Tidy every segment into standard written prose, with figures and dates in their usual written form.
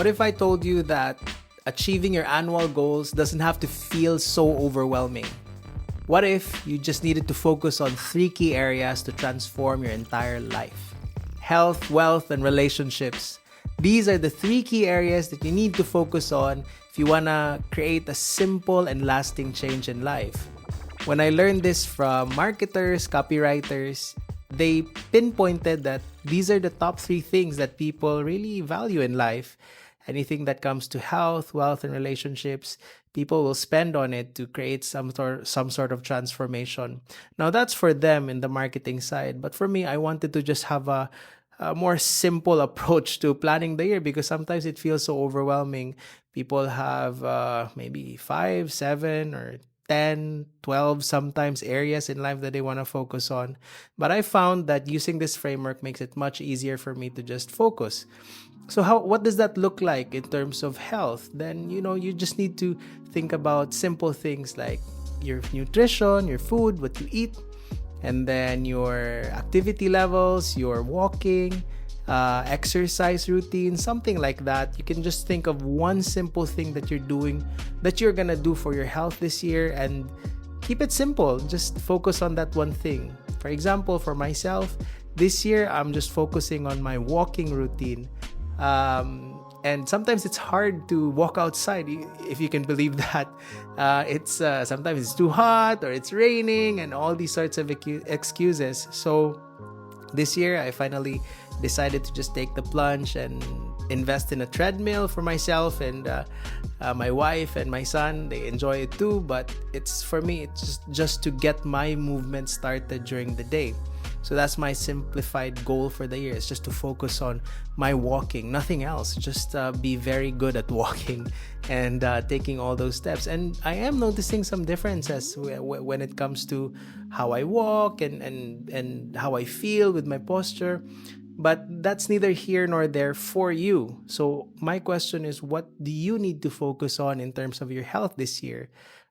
What if I told you that achieving your annual goals doesn't have to feel so overwhelming? What if you just needed to focus on 3 key areas to transform your entire life? Health, wealth, and relationships. These are the 3 key areas that you need to focus on if you want to create a simple and lasting change in life. When I learned this from marketers, copywriters, they pinpointed that these are the top 3 things that people really value in life. Anything that comes to health, wealth, and relationships, people will spend on it to create some sort of transformation. Now, that's for them in the marketing side. But for me, I wanted to just have a more simple approach to planning the year, because sometimes it feels so overwhelming. People have maybe 5, 7, or 10, 12 sometimes areas in life that they want to focus on. But I found that using this framework makes it much easier for me to just focus. So what does that look like in terms of health? Then, you just need to think about simple things like your nutrition, your food, what you eat, and then your activity levels, your walking, exercise routine, something like that. You can just think of one simple thing that you're doing, that you're gonna do for your health this year, and keep it simple. Just focus on that one thing. For example, for myself, this year I'm just focusing on my walking routine. And sometimes it's hard to walk outside, if you can believe that. It's sometimes it's too hot or it's raining and all these sorts of excuses. So this year I finally decided to just take the plunge and invest in a treadmill for myself, and my wife and my son, they enjoy it too. But it's for me, it's just to get my movement started during the day. So that's my simplified goal for the year. It's just to focus on my walking, nothing else. Just be very good at walking and taking all those steps. And I am noticing some differences when it comes to how I walk and how I feel with my posture. But that's neither here nor there for you. So my question is, what do you need to focus on in terms of your health this year?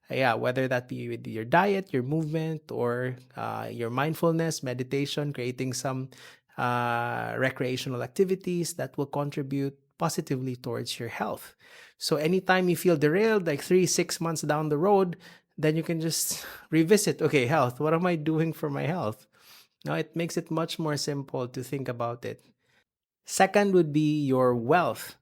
Whether that be with your diet, your movement, or your mindfulness, meditation, creating some recreational activities that will contribute positively towards your health. So anytime you feel derailed, like 3-6 months down the road, then you can just revisit, okay, health, what am I doing for my health? Now, it makes it much more simple to think about it. Second would be your wealth.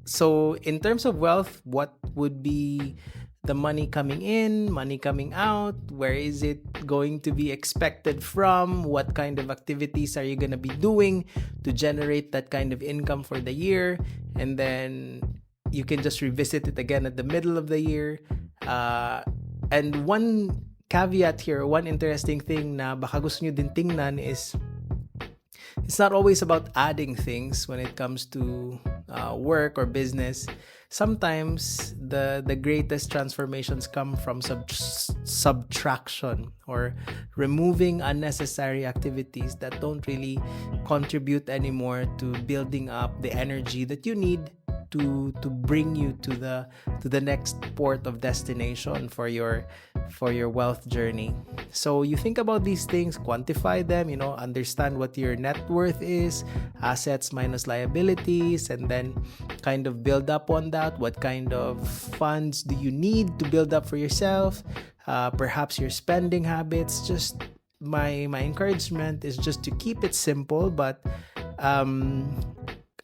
So in terms of wealth, what would be the money coming in, money coming out? Where is it going to be expected from? What kind of activities are you going to be doing to generate that kind of income for the year? And then you can just revisit it again at the middle of the year. And one caveat here, one interesting thing na baka gusto nyo din tingnan is, it's not always about adding things when it comes to work or business. Sometimes the greatest transformations come from subtraction, or removing unnecessary activities that don't really contribute anymore to building up the energy that you need to bring you to the next port of destination for your wealth journey. So you think about these things, quantify them, understand what your net worth is, assets minus liabilities, and then kind of build up on that. What kind of funds do you need to build up for yourself? Perhaps your spending habits. Just my encouragement is just to keep it simple, but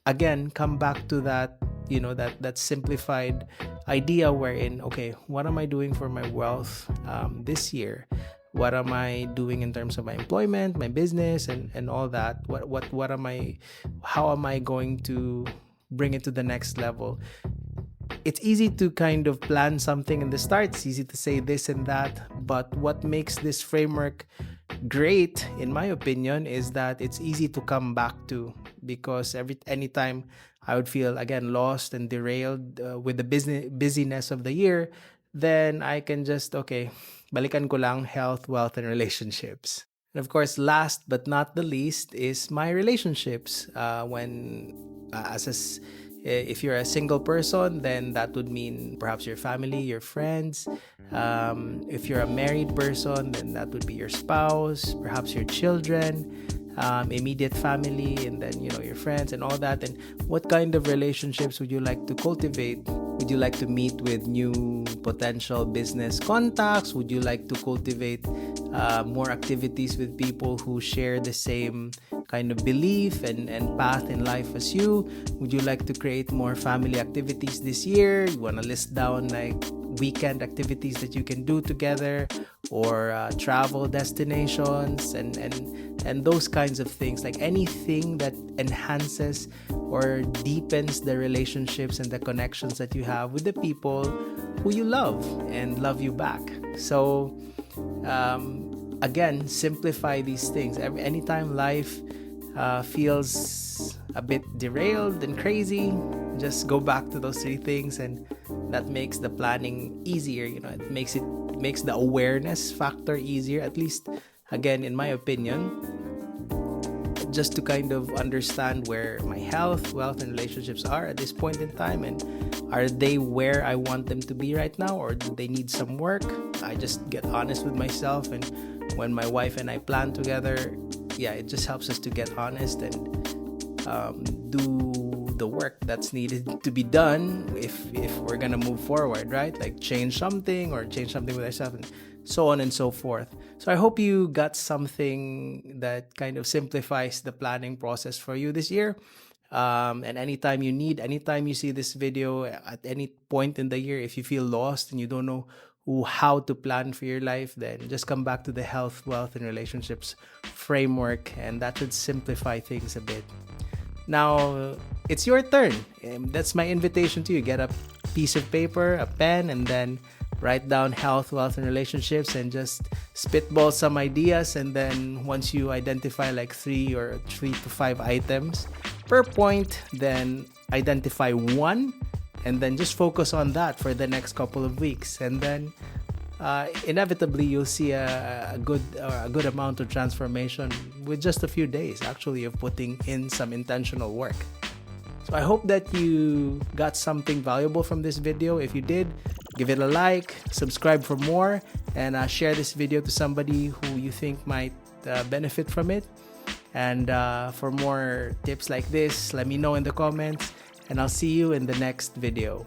again, come back to that, that simplified idea wherein, okay, what am I doing for my wealth this year? What am I doing in terms of my employment, my business, and all that? How am I going to bring it to the next level? It's easy to kind of plan something in the start. It's easy to say this and that, but what makes this framework great, in my opinion, is that it's easy to come back to, because anytime I would feel again lost and derailed with the busyness of the year, then I can just, okay, balikan ko lang health, wealth, and relationships. And of course, last but not the least is my relationships. If you're a single person, then that would mean perhaps your family, your friends. If you're a married person, then that would be your spouse, perhaps your children. immediate family, and then your friends and all that. And what kind of relationships would you like to cultivate? Would you like to meet with new potential business contacts? Would you like to cultivate more activities with people who share the same kind of belief and path in life as you? Would you like to create more family activities this year? You want to list down like weekend activities that you can do together, or travel destinations and those kinds of things, like anything that enhances or deepens the relationships and the connections that you have with the people who you love and love you back. So again, simplify these things. Anytime life feels a bit derailed and crazy, just go back to those three things, and that makes the planning easier. It makes the awareness factor easier, at least again in my opinion, just to kind of understand where my health, wealth, and relationships are at this point in time, and are they where I want them to be right now, or do they need some work? I just get honest with myself, and when my wife and I plan together, it just helps us to get honest and do the work that's needed to be done if we're gonna move forward, right? Like change something with ourselves, and so on and so forth. So I hope you got something that kind of simplifies the planning process for you this year. And anytime you see this video at any point in the year, if you feel lost and you don't know how to plan for your life, then just come back to the health, wealth, and relationships framework, and that should simplify things a bit. Now, it's your turn. That's my invitation to you. Get a piece of paper, a pen, and then write down health, wealth, and relationships, and just spitball some ideas. And then once you identify like 3 to 5 items per point, then identify one, and then just focus on that for the next couple of weeks. And then inevitably you'll see a good amount of transformation with just a few days actually of putting in some intentional work. So I hope that you got something valuable from this video. If you did, give it a like, subscribe for more, and share this video to somebody who you think might benefit from it. And for more tips like this, let me know in the comments, and I'll see you in the next video.